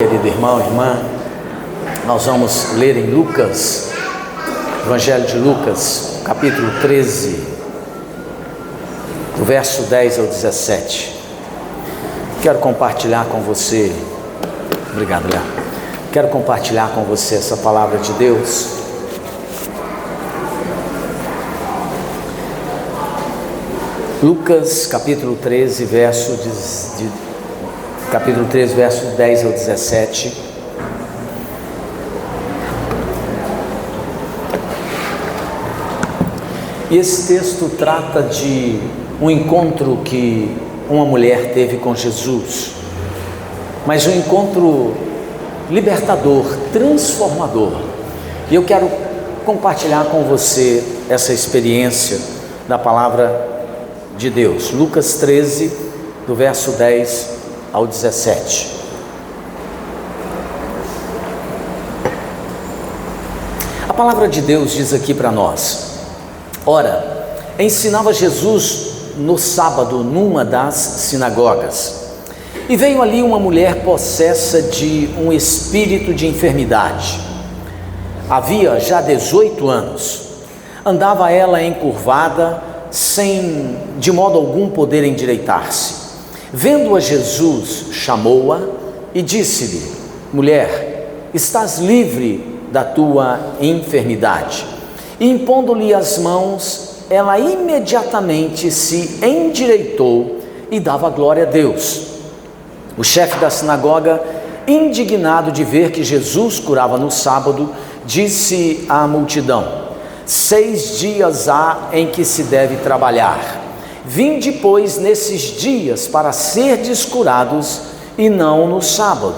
Querido irmão, irmã, nós vamos ler em Lucas, Evangelho de Lucas, capítulo 13, do verso 10 ao 17. Quero compartilhar com você, obrigado, Léo. Quero compartilhar com você essa palavra de Deus. Lucas, capítulo 13, verso 10 ao 17. E esse texto trata de um encontro que uma mulher teve com Jesus, mas um encontro libertador, transformador. E eu quero compartilhar com você essa experiência da palavra de Deus. Lucas 13, do verso 10 ao 17. A palavra de Deus diz aqui para nós: ora, ensinava Jesus no sábado numa das sinagogas, e veio ali uma mulher possessa de um espírito de enfermidade. Havia já 18 anos. Andava ela encurvada, sem de modo algum poder endireitar-se. Vendo-a Jesus, chamou-a e disse-lhe: mulher, estás livre da tua enfermidade. E impondo-lhe as mãos, ela imediatamente se endireitou e dava glória a Deus. O chefe da sinagoga, indignado de ver que Jesus curava no sábado, disse à multidão: 6 dias há em que se deve trabalhar. Vinde, pois, nesses dias para serdes curados, e não no sábado.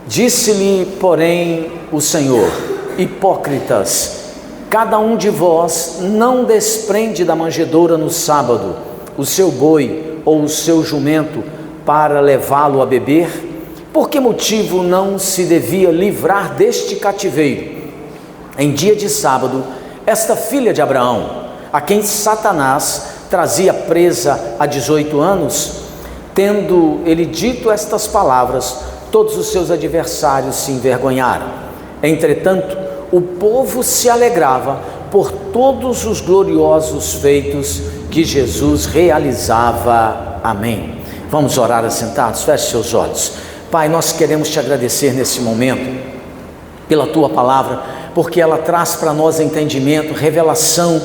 Disse-lhe, porém, o Senhor: hipócritas, cada um de vós não desprende da manjedoura no sábado o seu boi ou o seu jumento para levá-lo a beber? Por que motivo não se devia livrar deste cativeiro em dia de sábado esta filha de Abraão, a quem Satanás trazia presa há 18 anos? Tendo ele dito estas palavras, todos os seus adversários se envergonharam. Entretanto, o povo se alegrava por todos os gloriosos feitos que Jesus realizava. Amém. Vamos orar assentados? Feche seus olhos. Pai, nós queremos te agradecer nesse momento pela tua palavra, porque ela traz para nós entendimento, revelação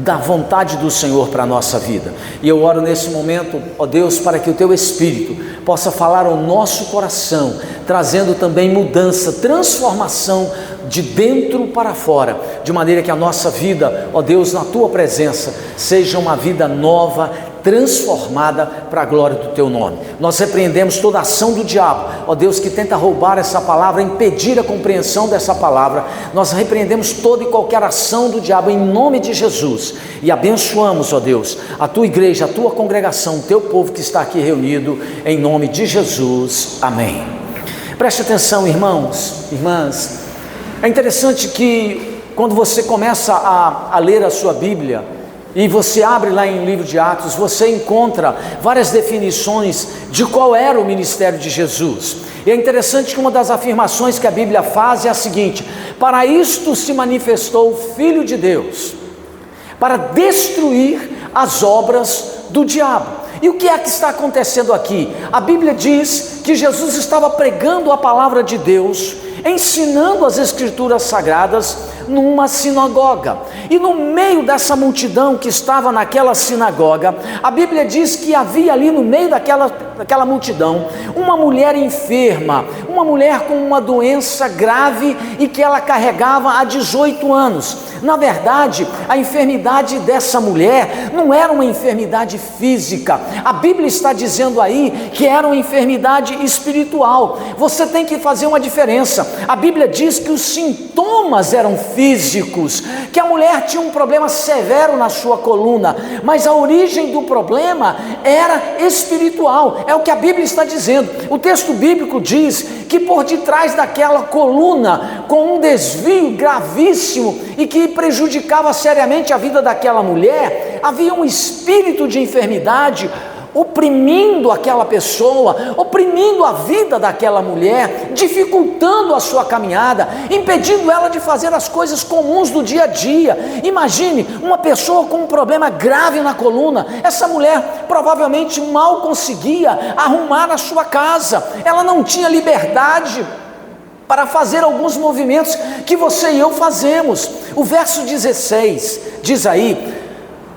da vontade do Senhor para a nossa vida. E eu oro nesse momento, ó Deus, para que o teu Espírito possa falar ao nosso coração, trazendo também mudança, transformação de dentro para fora, de maneira que a nossa vida, ó Deus, na tua presença, seja uma vida nova, transformada para a glória do teu nome. Nós repreendemos toda a ação do diabo, ó Deus, que tenta roubar essa palavra, impedir a compreensão dessa palavra. Nós repreendemos toda e qualquer ação do diabo em nome de Jesus, e abençoamos, ó Deus, a tua igreja, a tua congregação, o teu povo que está aqui reunido, em nome de Jesus, amém. Preste atenção, irmãos, irmãs. É interessante que quando você começa a ler a sua Bíblia, e você abre lá em livro de Atos, você encontra várias definições de qual era o ministério de Jesus. E é interessante que uma das afirmações que a Bíblia faz é a seguinte: para isto se manifestou o Filho de Deus, para destruir as obras do diabo. E o que é que está acontecendo aqui? A Bíblia diz que Jesus estava pregando a palavra de Deus, ensinando as Escrituras Sagradas numa sinagoga. E no meio dessa multidão que estava naquela sinagoga, a Bíblia diz que havia ali no meio daquela multidão uma mulher enferma, uma mulher com uma doença grave e que ela carregava há 18 anos. Na verdade, a enfermidade dessa mulher não era uma enfermidade física. A Bíblia está dizendo aí que era uma enfermidade espiritual. Você tem que fazer uma diferença. A Bíblia diz que os sintomas eram físicos, que a mulher tinha um problema severo na sua coluna, mas a origem do problema era espiritual. É o que a Bíblia está dizendo. O texto bíblico diz que por detrás daquela coluna, com um desvio gravíssimo e que prejudicava seriamente a vida daquela mulher, havia um espírito de enfermidade, oprimindo aquela pessoa, oprimindo a vida daquela mulher, dificultando a sua caminhada, impedindo ela de fazer as coisas comuns do dia a dia. Imagine uma pessoa com um problema grave na coluna. Essa mulher provavelmente mal conseguia arrumar a sua casa, ela não tinha liberdade para fazer alguns movimentos que você e eu fazemos. O verso 16 diz aí,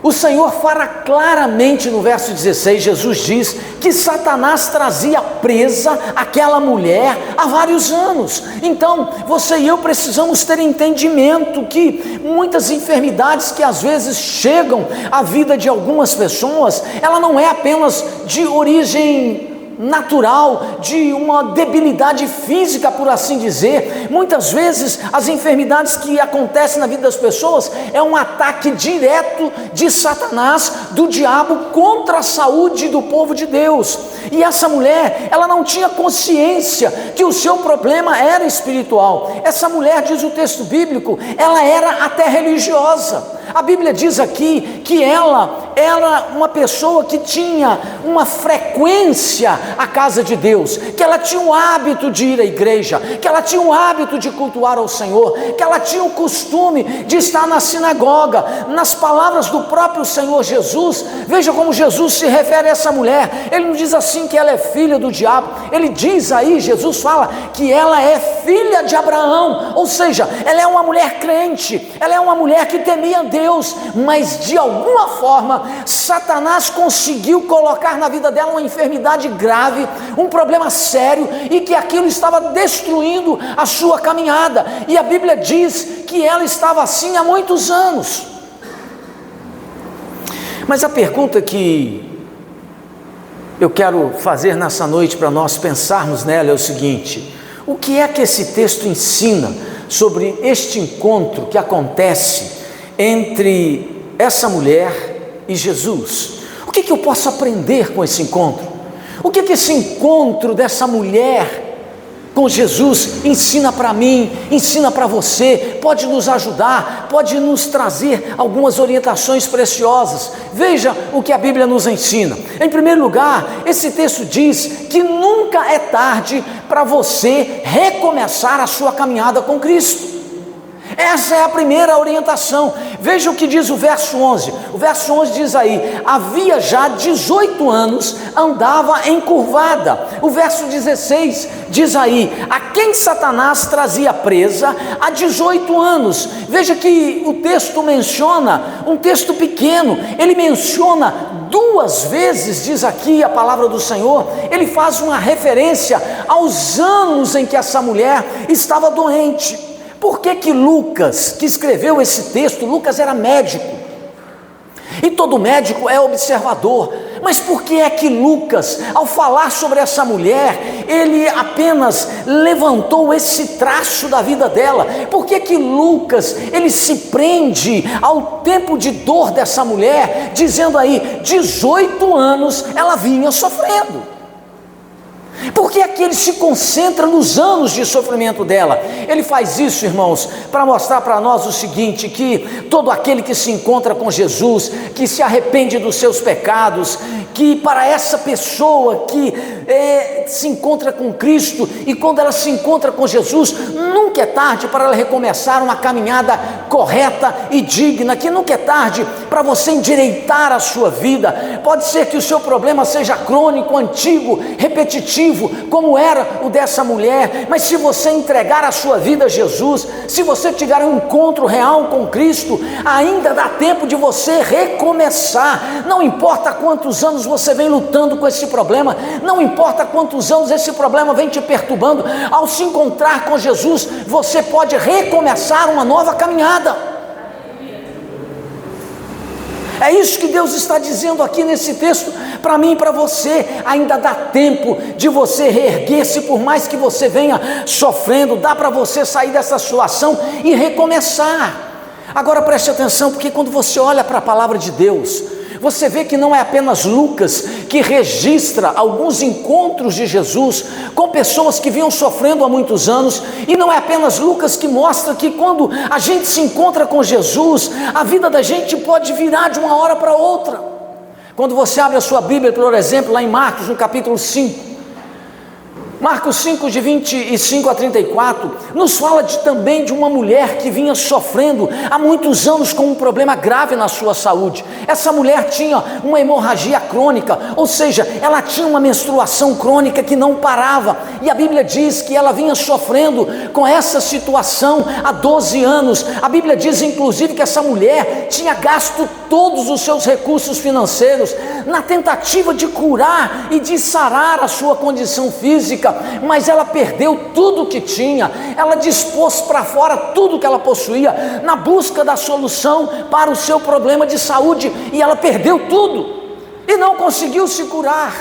o Senhor fala claramente no verso 16, Jesus diz que Satanás trazia presa aquela mulher há vários anos. Então, você e eu precisamos ter entendimento que muitas enfermidades que às vezes chegam à vida de algumas pessoas, ela não é apenas de origem natural, de uma debilidade física, por assim dizer. Muitas vezes as enfermidades que acontecem na vida das pessoas é um ataque direto de Satanás, do diabo, contra a saúde do povo de Deus. E essa mulher, ela não tinha consciência que o seu problema era espiritual. Essa mulher, diz o texto bíblico, ela era até religiosa. A Bíblia diz aqui que ela era uma pessoa que tinha uma frequência à casa de Deus, que ela tinha o hábito de ir à igreja, que ela tinha o hábito de cultuar ao Senhor, que ela tinha o costume de estar na sinagoga. Nas palavras do próprio Senhor Jesus, veja como Jesus se refere a essa mulher. Ele não diz assim que ela é filha do diabo, ele diz aí, Jesus fala que ela é filha de Abraão, ou seja, ela é uma mulher crente, ela é uma mulher que temia Deus, mas de alguma forma Satanás conseguiu colocar na vida dela uma enfermidade grave, um problema sério, e que aquilo estava destruindo a sua caminhada. E a Bíblia diz que ela estava assim há muitos anos. Mas a pergunta que eu quero fazer nessa noite para nós pensarmos nela é o seguinte: o que é que esse texto ensina sobre este encontro que acontece entre essa mulher e Jesus? O que eu posso aprender com esse encontro? O que esse encontro dessa mulher com Jesus ensina para mim, ensina para você, pode nos ajudar, pode nos trazer algumas orientações preciosas? Veja o que a Bíblia nos ensina. Em primeiro lugar, esse texto diz que nunca é tarde para você recomeçar a sua caminhada com Cristo. Essa é a primeira orientação. Veja o que diz o verso 11. O verso 11 diz aí: havia já 18 anos, andava encurvada. O verso 16 diz aí: a quem Satanás trazia presa há 18 anos. Veja que o texto menciona, um texto pequeno, ele menciona duas vezes, diz aqui a palavra do Senhor, ele faz uma referência aos anos em que essa mulher estava doente. Por que Lucas, que escreveu esse texto, Lucas era médico, e todo médico é observador, mas por que é que Lucas, ao falar sobre essa mulher, ele apenas levantou esse traço da vida dela? Por que Lucas, ele se prende ao tempo de dor dessa mulher, dizendo aí, 18 anos ela vinha sofrendo? Por que é que ele se concentra nos anos de sofrimento dela? Ele faz isso, irmãos, para mostrar para nós o seguinte: que todo aquele que se encontra com Jesus, que se arrepende dos seus pecados, que para essa pessoa que se encontra com Cristo, e quando ela se encontra com Jesus, nunca é tarde para ela recomeçar uma caminhada correta e digna, que nunca é tarde para você endireitar a sua vida. Pode ser que o seu problema seja crônico, antigo, repetitivo, como era o dessa mulher, mas se você entregar a sua vida a Jesus, se você tiver um encontro real com Cristo, ainda dá tempo de você recomeçar. Não importa quantos anos você vem lutando com esse problema, não importa quantos anos esse problema vem te perturbando, ao se encontrar com Jesus, você pode recomeçar uma nova caminhada. É isso que Deus está dizendo aqui nesse texto para mim e para você. Ainda dá tempo de você reerguer-se, por mais que você venha sofrendo, dá para você sair dessa situação e recomeçar. Agora preste atenção, porque quando você olha para a palavra de Deus, você vê que não é apenas Lucas que registra alguns encontros de Jesus com pessoas que vinham sofrendo há muitos anos, e não é apenas Lucas que mostra que quando a gente se encontra com Jesus, a vida da gente pode virar de uma hora para outra. Quando você abre a sua Bíblia, por exemplo, lá em Marcos, no capítulo 5, Marcos 5, de 25 a 34, nos fala também de uma mulher que vinha sofrendo há muitos anos com um problema grave na sua saúde. Essa mulher tinha uma hemorragia crônica, ou seja, ela tinha uma menstruação crônica que não parava, e a Bíblia diz que ela vinha sofrendo com essa situação há 12 anos. A Bíblia diz inclusive que essa mulher tinha gasto todos os seus recursos financeiros na tentativa de curar e de sarar a sua condição física, mas ela perdeu tudo o que tinha. Ela dispôs para fora tudo que ela possuía na busca da solução para o seu problema de saúde, e ela perdeu tudo e não conseguiu se curar,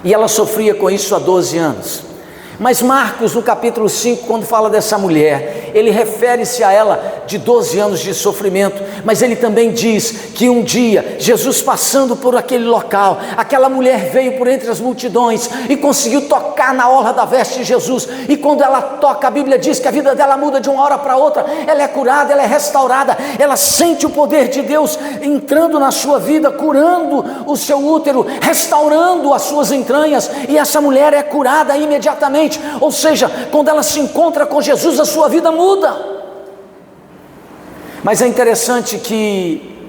e ela sofria com isso há 12 anos. Mas Marcos, no capítulo 5, quando fala dessa mulher, ele refere-se a ela de 12 anos de sofrimento, mas ele também diz que um dia, Jesus passando por aquele local, aquela mulher veio por entre as multidões e conseguiu tocar na orla da veste de Jesus, e quando ela toca, a Bíblia diz que a vida dela muda de uma hora para outra, ela é curada, ela é restaurada, ela sente o poder de Deus entrando na sua vida, curando o seu útero, restaurando as suas entranhas, e essa mulher é curada imediatamente. Ou seja, quando ela se encontra com Jesus, a sua vida muda. Mas é interessante que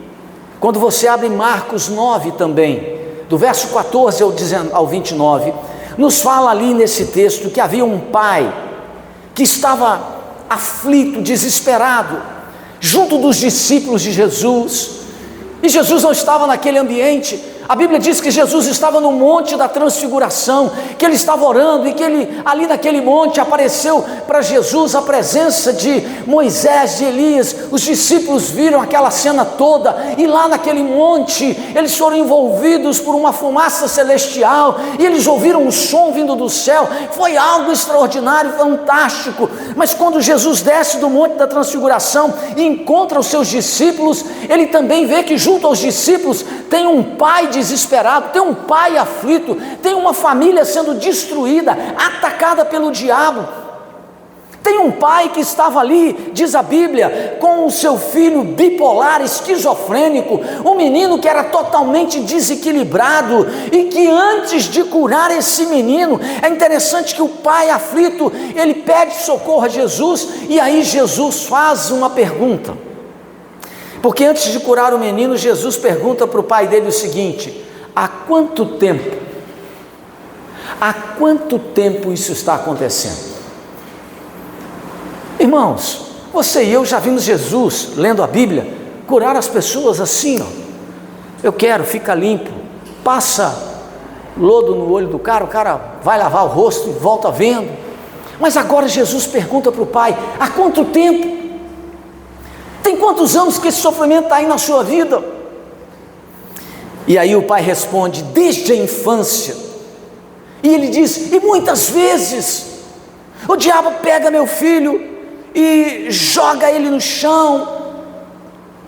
quando você abre Marcos 9 também, do verso 14 ao 29, nos fala ali nesse texto que havia um pai que estava aflito, desesperado, junto dos discípulos de Jesus, e Jesus não estava naquele ambiente. A Bíblia diz que Jesus estava no monte da transfiguração, que ele estava orando, e que ele, ali naquele monte, apareceu para Jesus a presença de Moisés, de Elias. Os discípulos viram aquela cena toda, e lá naquele monte, eles foram envolvidos por uma fumaça celestial, e eles ouviram um som vindo do céu. Foi algo extraordinário, fantástico. Mas quando Jesus desce do monte da transfiguração e encontra os seus discípulos, ele também vê que junto aos discípulos tem um pai desesperado, tem um pai aflito, tem uma família sendo destruída, atacada pelo diabo. Tem um pai que estava ali, diz a Bíblia, com o seu filho bipolar, esquizofrênico, um menino que era totalmente desequilibrado, e que antes de curar esse menino, é interessante que o pai aflito, ele pede socorro a Jesus, e aí Jesus faz uma pergunta. Porque antes de curar o menino, Jesus pergunta para o pai dele o seguinte: há quanto tempo isso está acontecendo? Irmãos, você e eu já vimos Jesus, lendo a Bíblia, curar as pessoas assim, ó. Eu quero, fica limpo, passa lodo no olho do cara, o cara vai lavar o rosto e volta vendo. Mas agora Jesus pergunta para o pai: há quanto tempo? Tem quantos anos que esse sofrimento está aí na sua vida? E aí o pai responde: desde a infância. E ele diz: e muitas vezes o diabo pega meu filho e joga ele no chão,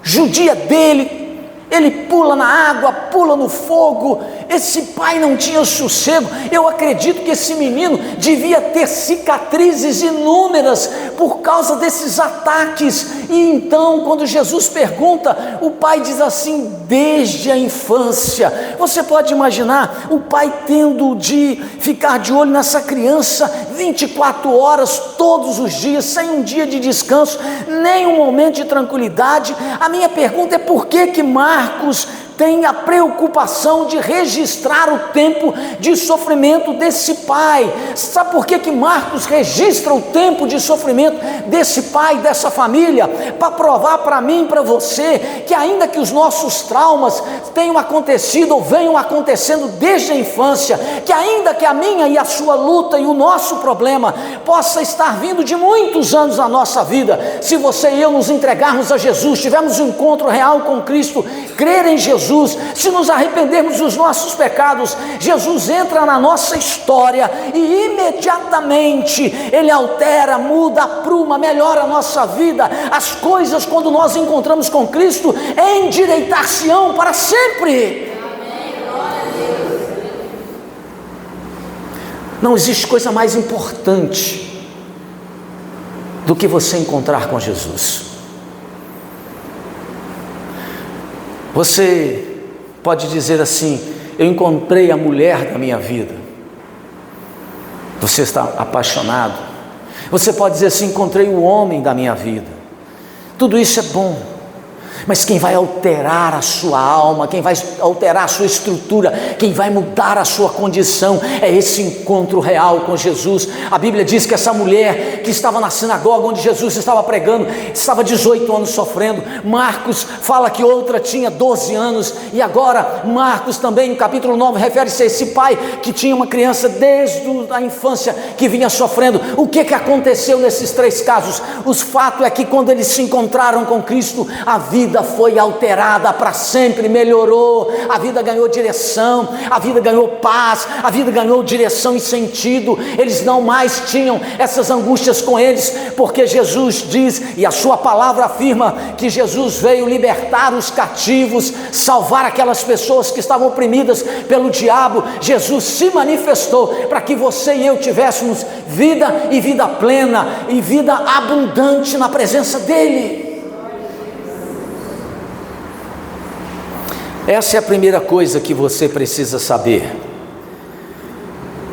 judia dele, ele pula na água, pula no fogo. Esse pai não tinha sossego. Eu acredito que esse menino devia ter cicatrizes inúmeras por causa desses ataques. E então, quando Jesus pergunta, o pai diz assim: desde a infância. Você pode imaginar o pai tendo de ficar de olho nessa criança 24 horas todos os dias, sem um dia de descanso, nem um momento de tranquilidade. A minha pergunta é: por que Marcos tem a preocupação de registrar o tempo de sofrimento desse pai? Sabe por que Marcos registra o tempo de sofrimento desse pai, dessa família? Para provar para mim e para você que ainda que os nossos traumas tenham acontecido ou venham acontecendo desde a infância, que ainda que a minha e a sua luta e o nosso problema possa estar vindo de muitos anos na nossa vida, se você e eu nos entregarmos a Jesus, tivermos um encontro real com Cristo, crer em Jesus, se nos arrependermos dos nossos pecados, Jesus entra na nossa história e imediatamente Ele altera, muda, apruma, melhora a nossa vida. As coisas, quando nós encontramos com Cristo, endireitar-se-ão para sempre. Não existe coisa mais importante do que você encontrar com Jesus. Você pode dizer assim: eu encontrei a mulher da minha vida. Você está apaixonado. Você pode dizer assim: encontrei o homem da minha vida. Tudo isso é bom, mas quem vai alterar a sua alma, quem vai alterar a sua estrutura, quem vai mudar a sua condição, é esse encontro real com Jesus. A Bíblia diz que essa mulher que estava na sinagoga onde Jesus estava pregando, estava 18 anos sofrendo. Marcos fala que outra tinha 12 anos, e agora Marcos também, no capítulo 9, refere-se a esse pai que tinha uma criança desde a infância que vinha sofrendo. O que aconteceu nesses 3 casos? O fato é que quando eles se encontraram com Cristo, a vida foi alterada para sempre, melhorou, a vida ganhou direção, a vida ganhou paz, a vida ganhou direção e sentido. Eles não mais tinham essas angústias com eles, porque Jesus diz, e a sua palavra afirma, que Jesus veio libertar os cativos, salvar aquelas pessoas que estavam oprimidas pelo diabo. Jesus se manifestou para que você e eu tivéssemos vida e vida plena e vida abundante na presença dele. Essa é a primeira coisa que você precisa saber.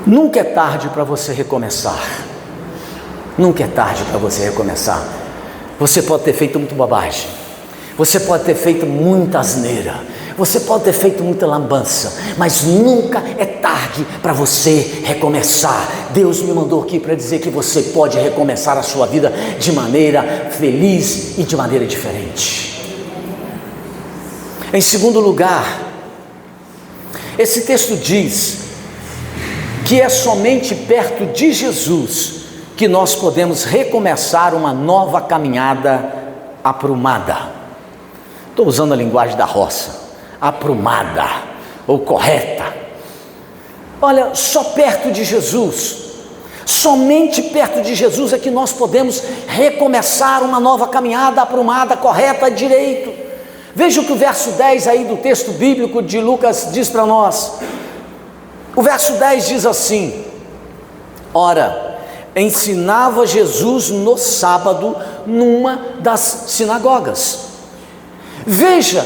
Nunca é tarde para você recomeçar. Nunca é tarde para você recomeçar. Você pode ter feito muita bobagem, você pode ter feito muita asneira, você pode ter feito muita lambança, mas nunca é tarde para você recomeçar. Deus me mandou aqui para dizer que você pode recomeçar a sua vida de maneira feliz e de maneira diferente. Em segundo lugar, esse texto diz que é somente perto de Jesus que nós podemos recomeçar uma nova caminhada aprumada. Estou usando a linguagem da roça, aprumada ou correta. Olha, só perto de Jesus, somente perto de Jesus é que nós podemos recomeçar uma nova caminhada aprumada, correta, direito. Veja o que o verso 10 aí do texto bíblico de Lucas diz para nós. O verso 10 diz assim: ora, ensinava Jesus no sábado numa das sinagogas. Veja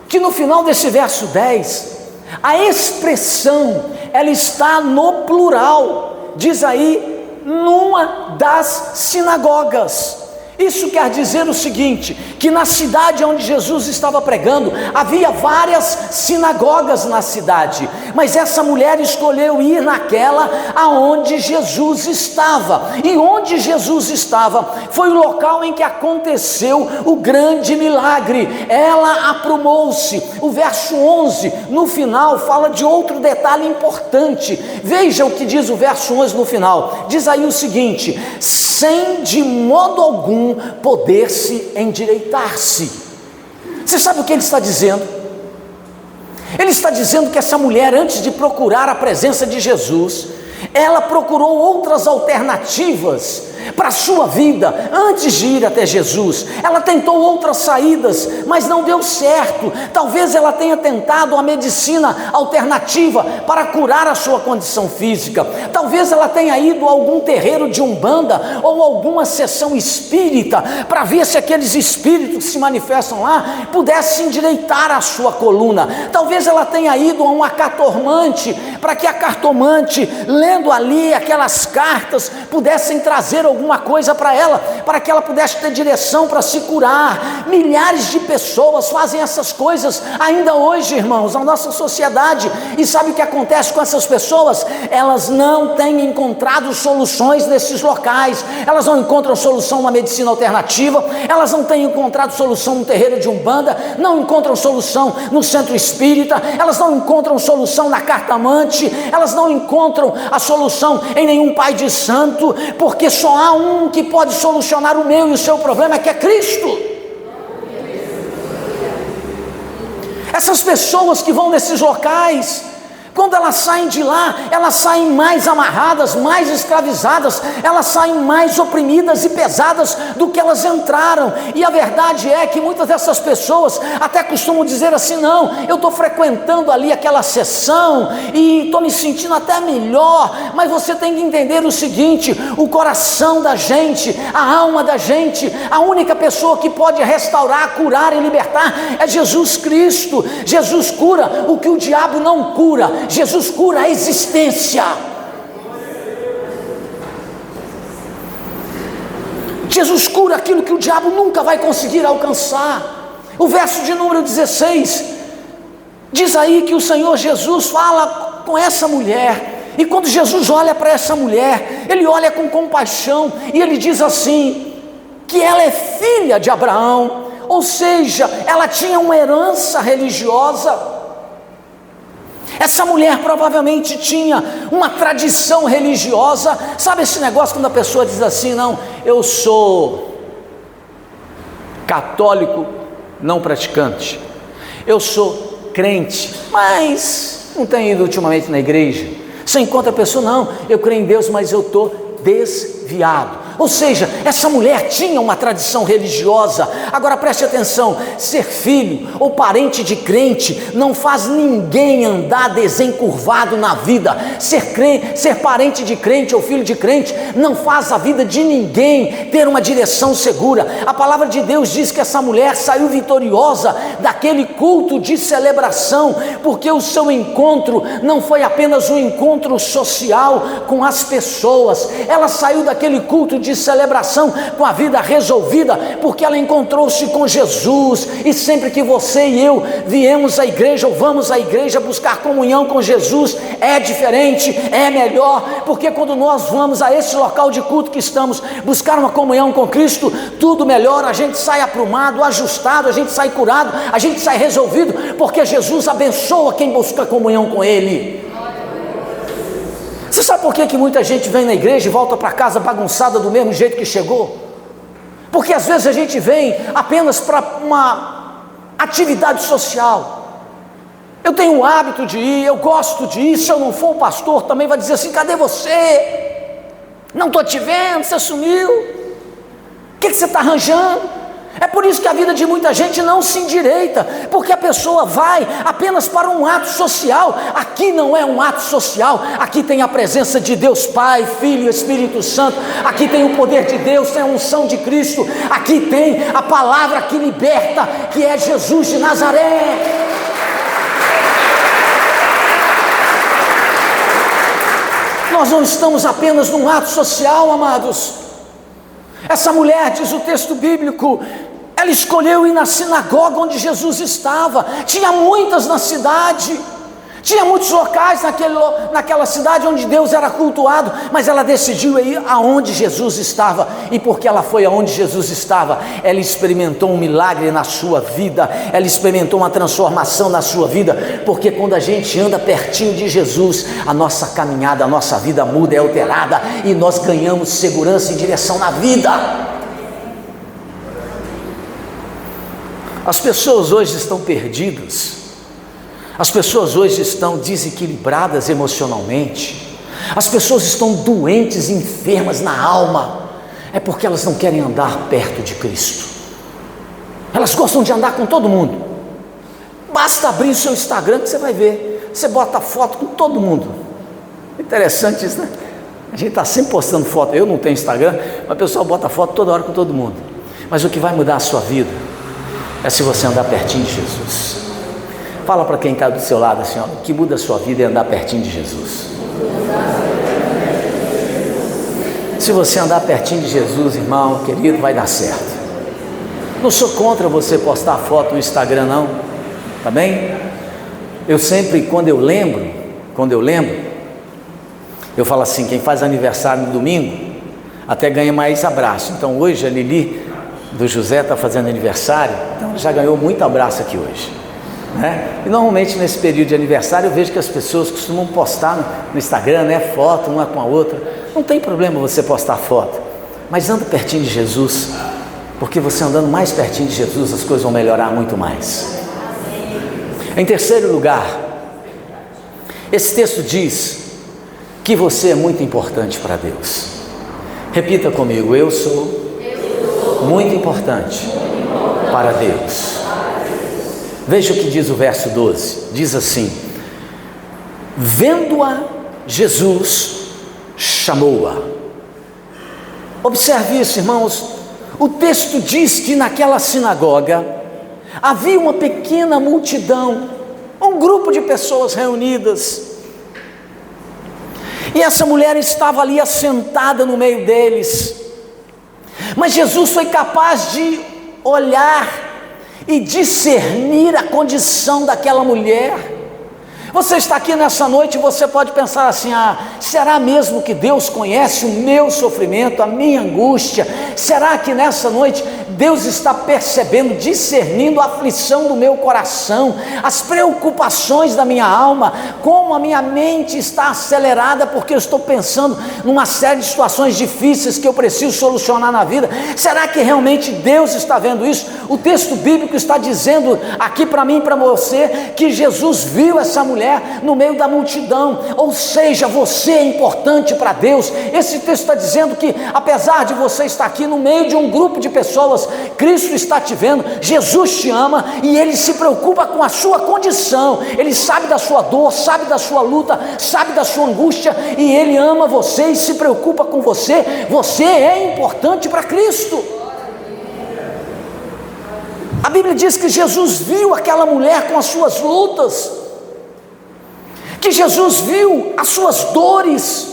que no final desse verso 10, a expressão, ela está no plural, diz aí, numa das sinagogas. Isso quer dizer o seguinte, que na cidade onde Jesus estava pregando, havia várias sinagogas na cidade, mas essa mulher escolheu ir naquela aonde Jesus estava, e onde Jesus estava, foi o local em que aconteceu o grande milagre. Ela aprumou-se. O verso 11, no final, fala de outro detalhe importante. Veja o que diz o verso 11 no final, diz aí o seguinte: sem de modo algum poder-se endireitar-se. Você sabe o que ele está dizendo? Ele está dizendo que essa mulher, antes de procurar a presença de Jesus, ela procurou outras alternativas para a sua vida, antes de ir até Jesus. Ela tentou outras saídas, mas não deu certo. Talvez ela tenha tentado a medicina alternativa para curar a sua condição física. Talvez ela tenha ido a algum terreiro de umbanda ou alguma sessão espírita para ver se aqueles espíritos que se manifestam lá pudessem endireitar a sua coluna. Talvez ela tenha ido a uma cartomante para que a cartomante, lendo ali aquelas cartas, pudessem trazer alguma coisa para ela, para que ela pudesse ter direção para se curar. Milhares de pessoas fazem essas coisas ainda hoje, irmãos, na nossa sociedade. E sabe o que acontece com essas pessoas? Elas não têm encontrado soluções nesses locais. Elas não encontram solução na medicina alternativa, elas não têm encontrado solução no terreiro de umbanda, não encontram solução no centro espírita, elas não encontram solução na cartomante, elas não encontram a solução em nenhum pai de santo, porque só há um que pode solucionar o meu e o seu problema, que é Cristo. Essas pessoas que vão nesses locais Quando elas saem de lá, elas saem mais amarradas, mais escravizadas, elas saem mais oprimidas e pesadas do que elas entraram. E a verdade é que muitas dessas pessoas até costumam dizer assim: não, eu estou frequentando ali aquela sessão e estou me sentindo até melhor. Mas você tem que entender o seguinte: o coração da gente, a alma da gente, a única pessoa que pode restaurar, curar e libertar é Jesus Cristo. Jesus cura o que o diabo não cura. Jesus cura a existência. Jesus cura aquilo que o diabo nunca vai conseguir alcançar. O verso de número 16 diz aí que o Senhor Jesus fala com essa mulher, e quando Jesus olha para essa mulher, ele olha com compaixão e ele diz assim, que ela é filha de Abraão, ou seja, ela tinha uma herança religiosa. Essa mulher provavelmente tinha uma tradição religiosa. Sabe esse negócio quando a pessoa diz assim: não, eu sou católico não praticante, eu sou crente, mas não tenho ido ultimamente na igreja. Você encontra a pessoa: não, eu creio em Deus, mas eu estou desviado. Ou seja, essa mulher tinha uma tradição religiosa. Agora preste atenção: ser filho ou parente de crente não faz ninguém andar desencurvado na vida. Ser parente de crente ou filho de crente não faz a vida de ninguém ter uma direção segura. A palavra de Deus diz que essa mulher saiu vitoriosa daquele culto de celebração, porque o seu encontro não foi apenas um encontro social com as pessoas. Ela saiu daquele culto de celebração com a vida resolvida, porque ela encontrou-se com Jesus. E sempre que você e eu viemos à igreja ou vamos à igreja buscar comunhão com Jesus, é diferente, é melhor, porque quando nós vamos a esse local de culto que estamos buscar uma comunhão com Cristo, tudo melhora, a gente sai aprumado, ajustado, a gente sai curado, a gente sai resolvido, porque Jesus abençoa quem busca comunhão com Ele. Você sabe por que muita gente vem na igreja e volta para casa bagunçada do mesmo jeito que chegou? Porque às vezes a gente vem apenas para uma atividade social. Eu tenho o hábito de ir, eu gosto de ir. Se eu não for, o pastor também vai dizer assim: cadê você? Não estou te vendo, você sumiu. O que você está arranjando? É por isso que a vida de muita gente não se endireita, porque a pessoa vai apenas para um ato social. Aqui não é um ato social, aqui tem a presença de Deus Pai, Filho e Espírito Santo, aqui tem o poder de Deus, tem a unção de Cristo, aqui tem a palavra que liberta, que é Jesus de Nazaré. Nós não estamos apenas num ato social, amados. Essa mulher, diz o texto bíblico, ela escolheu ir na sinagoga onde Jesus estava. Tinha muitas na cidade, tinha muitos locais naquela cidade onde Deus era cultuado, mas ela decidiu ir aonde Jesus estava. E porque ela foi aonde Jesus estava, ela experimentou um milagre na sua vida, ela experimentou uma transformação na sua vida, porque quando a gente anda pertinho de Jesus, a nossa caminhada, a nossa vida muda, é alterada, e nós ganhamos segurança e direção na vida. As pessoas hoje estão perdidas. As pessoas hoje estão desequilibradas emocionalmente. As pessoas estão doentes, enfermas na alma. É porque elas não querem andar perto de Cristo. Elas gostam de andar com todo mundo. Basta abrir o seu Instagram que você vai ver. Você bota foto com todo mundo. Interessante isso, né? A gente está sempre postando foto. Eu não tenho Instagram, mas a pessoa bota foto toda hora com todo mundo. Mas o que vai mudar a sua vida é se você andar pertinho de Jesus. Fala para quem está do seu lado assim: ó, o que muda a sua vida é andar pertinho de Jesus. Se você andar pertinho de Jesus, irmão querido, vai dar certo. Não sou contra você postar foto no Instagram, não, tá bem? Eu sempre, quando eu lembro, eu falo assim: quem faz aniversário no domingo até ganha mais abraço. Então hoje a Lili do José está fazendo aniversário, então já ganhou muito abraço aqui hoje, né? E normalmente nesse período de aniversário eu vejo que as pessoas costumam postar no Instagram, né, foto uma com a outra. Não tem problema você postar foto, mas anda pertinho de Jesus, porque você andando mais pertinho de Jesus, as coisas vão melhorar muito mais. Em terceiro lugar, Esse texto diz que você é muito importante para Deus. Repita comigo: eu sou muito importante para Deus. Veja o que diz o verso 12, diz assim: vendo-a, Jesus chamou-a. Observe isso, irmãos. O texto diz que naquela sinagoga havia uma pequena multidão, um grupo de pessoas reunidas, e essa mulher estava ali assentada no meio deles. Mas Jesus foi capaz de olhar e discernir a condição daquela mulher. Você está aqui nessa noite e você pode pensar assim: será mesmo que Deus conhece o meu sofrimento, a minha angústia? Será que nessa noite Deus está percebendo, discernindo a aflição do meu coração, as preocupações da minha alma, como a minha mente está acelerada porque eu estou pensando numa série de situações difíceis que eu preciso solucionar na vida? Será que realmente Deus está vendo isso? O texto bíblico está dizendo aqui para mim e para você que Jesus viu essa mulher no meio da multidão, ou seja, você é importante para Deus. Esse texto está dizendo que apesar de você estar aqui no meio de um grupo de pessoas, Cristo está te vendo, Jesus te ama e Ele se preocupa com a sua condição. Ele sabe da sua dor, sabe da sua luta, sabe da sua angústia, e Ele ama você e se preocupa com você. Você é importante para Cristo. A Bíblia diz que Jesus viu aquela mulher com as suas lutas, que Jesus viu as suas dores.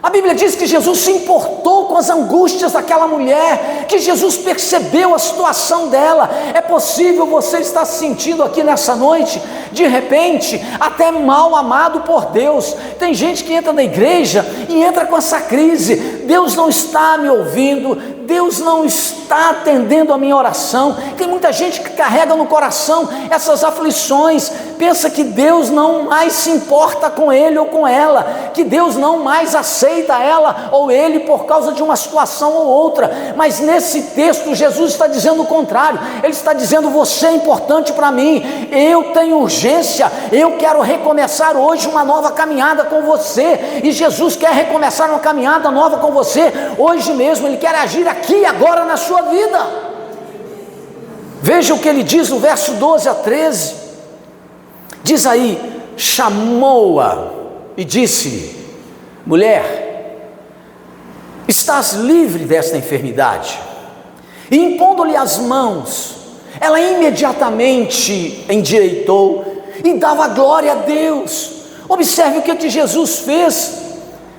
A Bíblia diz que Jesus se importou com as angústias daquela mulher, que Jesus percebeu a situação dela. É possível você estar se sentindo aqui nessa noite, de repente, até mal amado por Deus. Tem gente que entra na igreja e entra com essa crise: Deus não está me ouvindo, Deus não está atendendo a minha oração. Tem muita gente que carrega no coração essas aflições, pensa que Deus não mais se importa com ele ou com ela, que Deus não mais aceita ela ou ele por causa de uma situação ou outra. Mas nesse texto Jesus está dizendo o contrário. Ele está dizendo: você é importante para mim, eu tenho urgência, eu quero recomeçar hoje uma nova caminhada com você. E Jesus quer recomeçar uma caminhada nova com você hoje mesmo. Ele quer agir aqui e agora na sua vida. Veja o que ele diz no verso 12 a 13. Diz aí: chamou-a e disse-lhe: mulher, estás livre desta enfermidade. E impondo-lhe as mãos, ela imediatamente endireitou e dava glória a Deus. Observe o que Jesus fez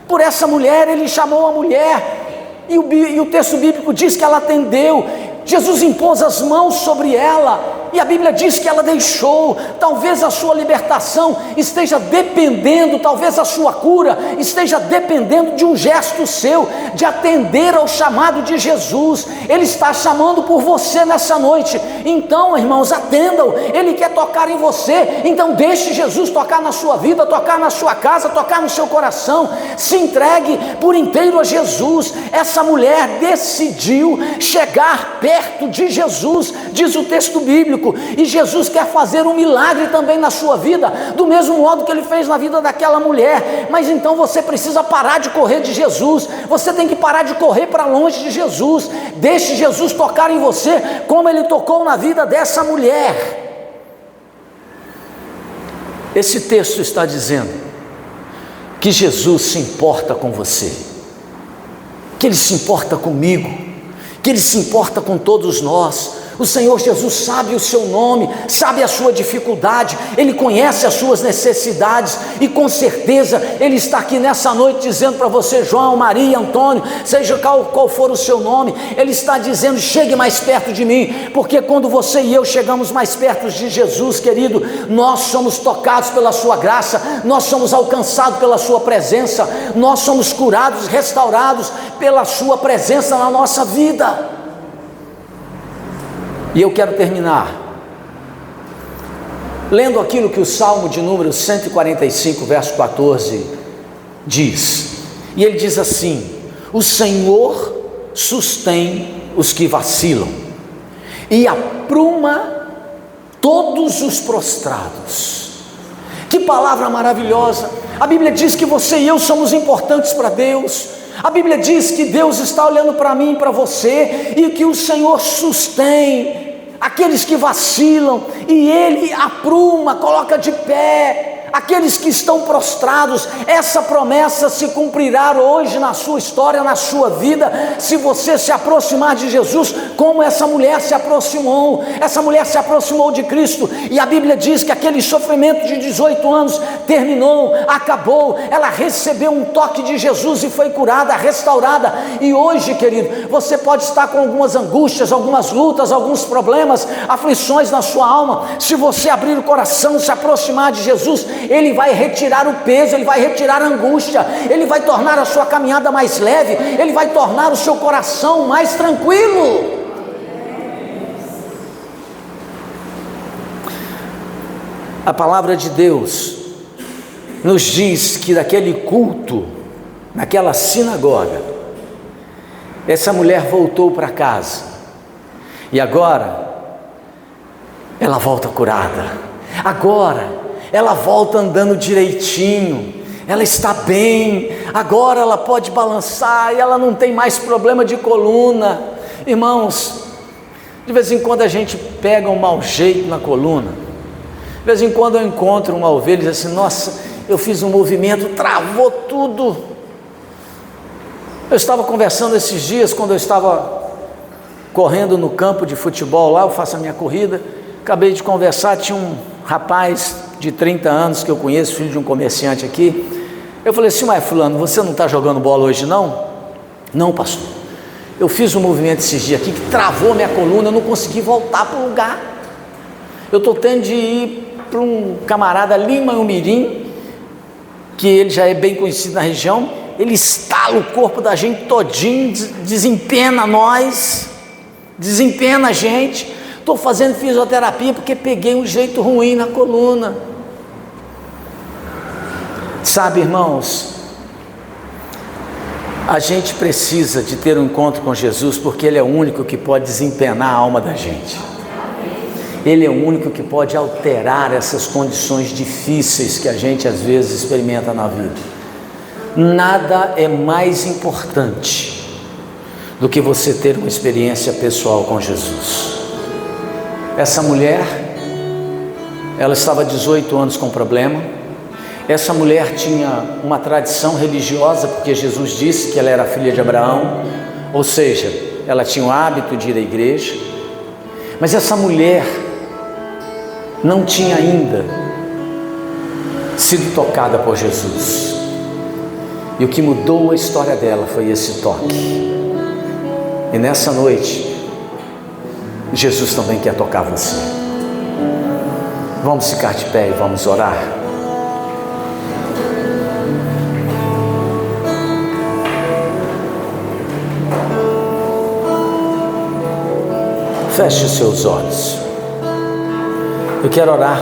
por essa mulher. Ele chamou a mulher e o texto bíblico diz que ela atendeu. Jesus impôs as mãos sobre ela e a Bíblia diz que ela deixou. Talvez a sua libertação esteja dependendo, talvez a sua cura esteja dependendo de um gesto seu, de atender ao chamado de Jesus. Ele está chamando por você nessa noite. Então, irmãos, atendam. Ele quer tocar em você. Então deixe Jesus tocar na sua vida, tocar na sua casa, tocar no seu coração. Se entregue por inteiro a Jesus. Essa mulher decidiu chegar perto de Jesus, diz o texto bíblico. E Jesus quer fazer um milagre também na sua vida, do mesmo modo que Ele fez na vida daquela mulher. Mas então você precisa parar de correr de Jesus. Você tem que parar de correr para longe de Jesus. Deixe Jesus tocar em você, como Ele tocou na vida dessa mulher. Esse texto está dizendo que Jesus se importa com você, que Ele se importa comigo, que Ele se importa com todos nós. O Senhor Jesus sabe o seu nome, sabe a sua dificuldade, Ele conhece as suas necessidades e com certeza Ele está aqui nessa noite dizendo para você: João, Maria, Antônio, seja qual for o seu nome, Ele está dizendo: chegue mais perto de mim, porque quando você e eu chegamos mais perto de Jesus, querido, nós somos tocados pela sua graça, nós somos alcançados pela sua presença, nós somos curados, restaurados pela sua presença na nossa vida. E eu quero terminar lendo aquilo que o Salmo de número 145, verso 14 diz. E ele diz assim: o Senhor sustém os que vacilam e apruma todos os prostrados. Que palavra maravilhosa! A Bíblia diz que você e eu somos importantes para Deus. A Bíblia diz que Deus está olhando para mim e para você, e que o Senhor sustém aqueles que vacilam, e Ele apruma, coloca de pé aqueles que estão prostrados. Essa promessa se cumprirá hoje na sua história, na sua vida, se você se aproximar de Jesus, como essa mulher se aproximou. Essa mulher se aproximou de Cristo, e a Bíblia diz que aquele sofrimento de 18 anos terminou, acabou. Ela recebeu um toque de Jesus e foi curada, restaurada. E hoje, querido, você pode estar com algumas angústias, algumas lutas, alguns problemas, aflições na sua alma. Se você abrir o coração, se aproximar de Jesus, Ele vai retirar o peso, Ele vai retirar a angústia, Ele vai tornar a sua caminhada mais leve, Ele vai tornar o seu coração mais tranquilo. A palavra de Deus nos diz que daquele culto, naquela sinagoga, essa mulher voltou para casa, e agora ela volta curada, agora ela volta andando direitinho, ela está bem, agora ela pode balançar, e ela não tem mais problema de coluna. Irmãos, de vez em quando a gente pega um mau jeito na coluna, de vez em quando eu encontro uma ovelha e diz assim: nossa, eu fiz um movimento, travou tudo. Eu estava conversando esses dias, quando eu estava correndo no campo de futebol lá, eu faço a minha corrida, acabei de conversar, tinha um rapaz de 30 anos que eu conheço, filho de um comerciante aqui. Eu falei assim: mas fulano, você não está jogando bola hoje não? Não, pastor, eu fiz um movimento esses dias aqui que travou minha coluna, eu não consegui voltar para o lugar. Eu estou tendo de ir para um camarada ali em Manhumirim, que ele já é bem conhecido na região. Ele estala o corpo da gente todinho, desempena nós, desempena a gente. Estou fazendo fisioterapia porque peguei um jeito ruim na coluna. Sabe, irmãos, a gente precisa de ter um encontro com Jesus, porque Ele é o único que pode desempenar a alma da gente. Ele é o único que pode alterar essas condições difíceis que a gente às vezes experimenta na vida. Nada é mais importante do que você ter uma experiência pessoal com Jesus. Essa mulher, ela estava 18 anos com problema. Essa mulher tinha uma tradição religiosa, porque Jesus disse que ela era filha de Abraão, ou seja, ela tinha o hábito de ir à igreja. Mas essa mulher não tinha ainda sido tocada por Jesus, e o que mudou a história dela foi esse toque. E nessa noite, Jesus também quer tocar você. Vamos ficar de pé e vamos orar. Feche os seus olhos. Eu quero orar